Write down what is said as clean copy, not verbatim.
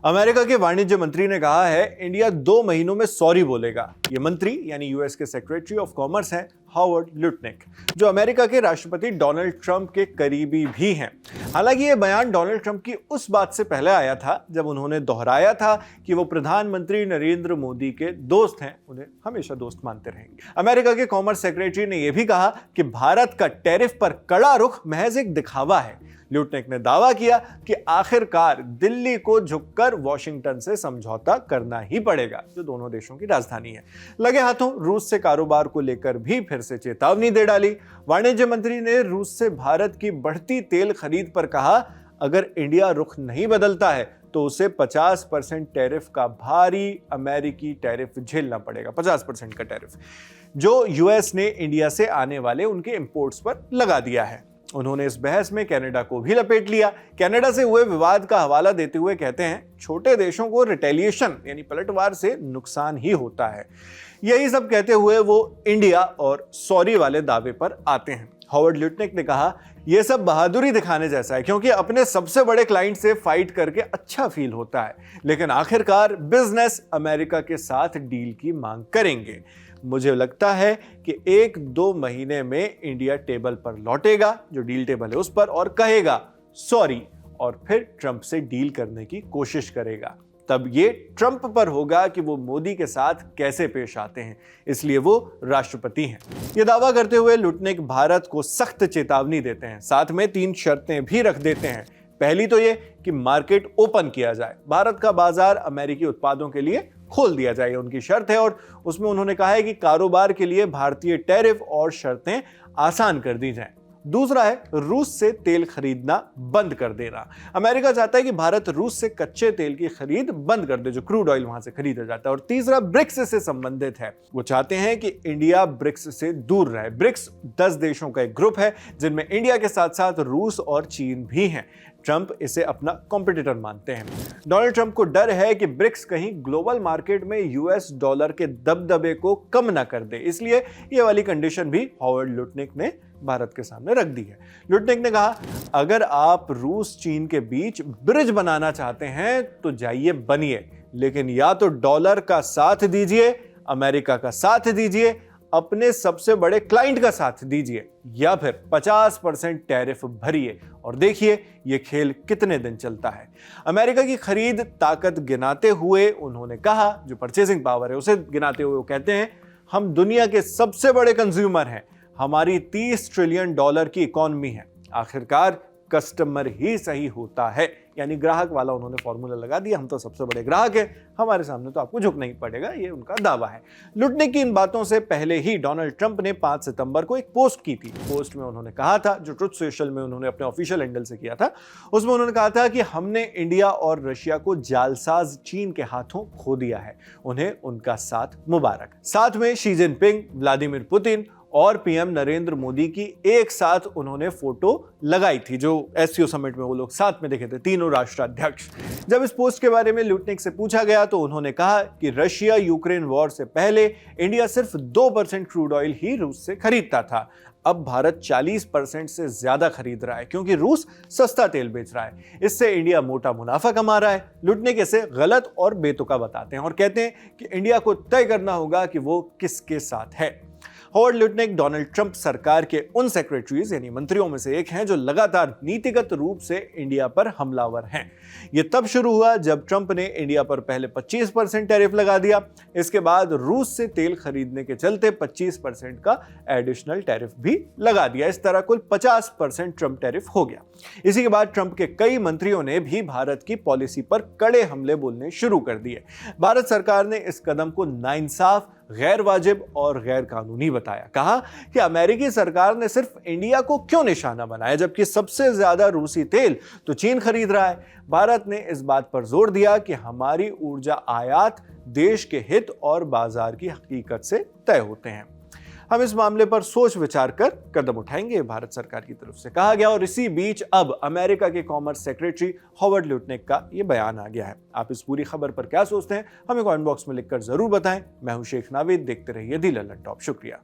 America के वाणिज्य मंत्री ने कहा है इंडिया 2 महीनों में सॉरी बोलेगा। ये मंत्री यानी यूएस के सेक्रेटरी ऑफ कॉमर्स हैं हॉवर्ड लुटनिक, जो अमेरिका के राष्ट्रपति डोनाल्ड ट्रंप के करीबी भी हैं। हालांकि ये बयान डोनाल्ड ट्रंप की उस बात से पहले आया था जब उन्होंने दोहराया था कि वो प्रधानमंत्री नरेंद्र मोदी के दोस्त हैं, उन्हें हमेशा दोस्त मानते रहेंगे। अमेरिका के कॉमर्स सेक्रेटरी ने यह भी कहा कि भारत का टैरिफ पर कड़ा रुख महज एक दिखावा है। लुटनिक ने दावा किया कि आखिरकार दिल्ली को झुककर वॉशिंगटन से समझौता करना ही पड़ेगा, जो दोनों देशों की राजधानी है। लगे हाथों रूस से कारोबार को लेकर भी फिर से चेतावनी दे डाली। वाणिज्य मंत्री ने रूस से भारत की बढ़ती तेल खरीद पर कहा, अगर इंडिया रुख नहीं बदलता है तो उसे 50% टैरिफ का भारी अमेरिकी टैरिफ झेलना पड़ेगा। 50% का टैरिफ जो यूएस ने इंडिया से आने वाले उनके इंपोर्ट्स पर लगा दिया है। उन्होंने इस बहस में कनाडा को भी लपेट लिया। कनाडा से हुए विवाद का हवाला देते हुए कहते हैं, छोटे देशों को रिटेलिएशन यानी पलटवार से नुकसान ही होता है। यही सब कहते हुए वो इंडिया और सॉरी वाले दावे पर आते हैं। हॉवर्ड लुटनिक ने कहा, यह सब बहादुरी दिखाने जैसा है, क्योंकि अपने सबसे बड़े क्लाइंट से फाइट करके अच्छा फील होता है, लेकिन आखिरकार बिजनेस अमेरिका के साथ डील की मांग करेंगे। मुझे लगता है कि 1-2 महीने में इंडिया टेबल पर लौटेगा, जो डील टेबल है उस पर, और कहेगा सॉरी, और फिर ट्रंप से डील करने की कोशिश करेगा। तब ये ट्रंप पर होगा कि वो मोदी के साथ कैसे पेश आते हैं, इसलिए वो राष्ट्रपति हैं। ये दावा करते हुए लुटनिक भारत को सख्त चेतावनी देते हैं, साथ में 3 शर्तें भी रख देते हैं। पहली तो ये कि मार्केट ओपन किया जाए, भारत का बाजार अमेरिकी उत्पादों के लिए खोल दिया जाए, उनकी शर्त है। और उसमें उन्होंने कहा है कि कारोबार के लिए भारतीय टैरिफ और शर्तें आसान कर दी जाएं। दूसरा है रूस से तेल खरीदना बंद कर देना। अमेरिका चाहता है कि भारत रूस से कच्चे तेल की खरीद बंद कर दे, जो क्रूड ऑयल वहां से खरीदा जाता है। और तीसरा ब्रिक्स से संबंधित है। वो चाहते हैं कि इंडिया ब्रिक्स से दूर रहे। ब्रिक्स 10 देशों का एक ग्रुप है, जिनमें इंडिया के साथ साथ रूस और चीन भी हैं। ट्रंप इसे अपना कॉम्पिटिटर मानते हैं। डोनाल्ड ट्रंप को डर है कि ब्रिक्स कहीं ग्लोबल मार्केट में यूएस डॉलर के दबदबे को कम ना कर दे, इसलिए ये वाली कंडीशन भी हॉवर्ड लुटनिक ने भारत के सामने रख दी है। लुटनिक ने कहा, अगर आप रूस चीन के बीच ब्रिज बनाना चाहते हैं तो जाइए बनिए, लेकिन या तो डॉलर का साथ दीजिए, अमेरिका का साथ दीजिए, अपने सबसे बड़े क्लाइंट का साथ दीजिए, या फिर 50% टैरिफ भरिए और देखिए ये खेल कितने दिन चलता है। अमेरिका की खरीद ताकत गिनाते हुए उन्होंने कहा, जो परचेसिंग पावर है उसे गिनाते हुए वो कहते हैं, हम दुनिया के सबसे बड़े कंज्यूमर हैं, हमारी $30 ट्रिलियन की इकॉनमी है, आखिरकार कस्टमर ही सही होता है, यानी ग्राहक वाला उन्होंने फॉर्मूला लगा दिया। हम तो सबसे बड़े ग्राहक हैं, हमारे सामने तो आपको झुकना ही पड़ेगा, ये उनका दावा है। लुटनिक की इन बातों से पहले ही डोनाल्ड ट्रंप ने 5 सितंबर को एक पोस्ट की थी। पोस्ट में उन्होंने कहा था, जो ट्रुथ सोशल में उन्होंने अपने ऑफिशियल हैंडल से किया था, उसमें उन्होंने कहा था कि हमने इंडिया और रशिया को जालसाज चीन के हाथों खो दिया है, उन्हें उनका साथ मुबारक। साथ में शी जिनपिंग, व्लादिमीर पुतिन और पीएम नरेंद्र मोदी की एक साथ उन्होंने फोटो लगाई थी, जो एससीओ समिट में वो लोग साथ में दिखे थे, तीनों राष्ट्राध्यक्ष। जब इस पोस्ट के बारे में लुटनिक से पूछा गया तो उन्होंने कहा कि रशिया यूक्रेन वॉर से पहले इंडिया सिर्फ 2% क्रूड ऑयल ही रूस से खरीदता था। अब भारत 40% से ज्यादा खरीद रहा है, क्योंकि रूस सस्ता तेल बेच रहा है। इससे इंडिया मोटा मुनाफा कमा रहा है। लुटनिक इसे गलत और बेतुका बताते हैं और कहते हैं कि इंडिया को तय करना होगा कि वो किसके साथ है। हॉवर्ड लुटनिक डोनाल्ड ट्रंप सरकार के उन सेक्रेटरीज यानी मंत्रियों में से एक हैं जो लगातार नीतिगत रूप से इंडिया पर हमलावर हैं। यह तब शुरू हुआ जब ट्रंप ने इंडिया पर पहले 25% टैरिफ लगा दिया। इसके बाद रूस से तेल खरीदने के चलते 25% का एडिशनल टैरिफ भी लगा दिया। इस तरह कुल 50% ट्रंप टैरिफ हो गया। इसी के बाद ट्रंप के कई मंत्रियों ने भी भारत की पॉलिसी पर कड़े हमले बोलने शुरू कर दिए। भारत सरकार ने इस कदम को नाइंसाफ, गैर वाजिब और गैर कानूनी बताया। कहा कि अमेरिकी सरकार ने सिर्फ इंडिया को क्यों निशाना बनाया, जबकि सबसे ज्यादा रूसी तेल तो चीन खरीद रहा है। भारत ने इस बात पर जोर दिया कि हमारी ऊर्जा आयात देश के हित और बाजार की हकीकत से तय होते हैं। हम इस मामले पर सोच विचार कर कदम उठाएंगे, भारत सरकार की तरफ से कहा गया। और इसी बीच अब अमेरिका के कॉमर्स सेक्रेटरी हॉवर्ड लुटनिक का यह बयान आ गया है। आप इस पूरी खबर पर क्या सोचते हैं, हमें कमेंट बॉक्स में लिखकर जरूर बताएं। मैं हूं शेख नाविद, देखते रहिए दी लल्लन टॉप। शुक्रिया।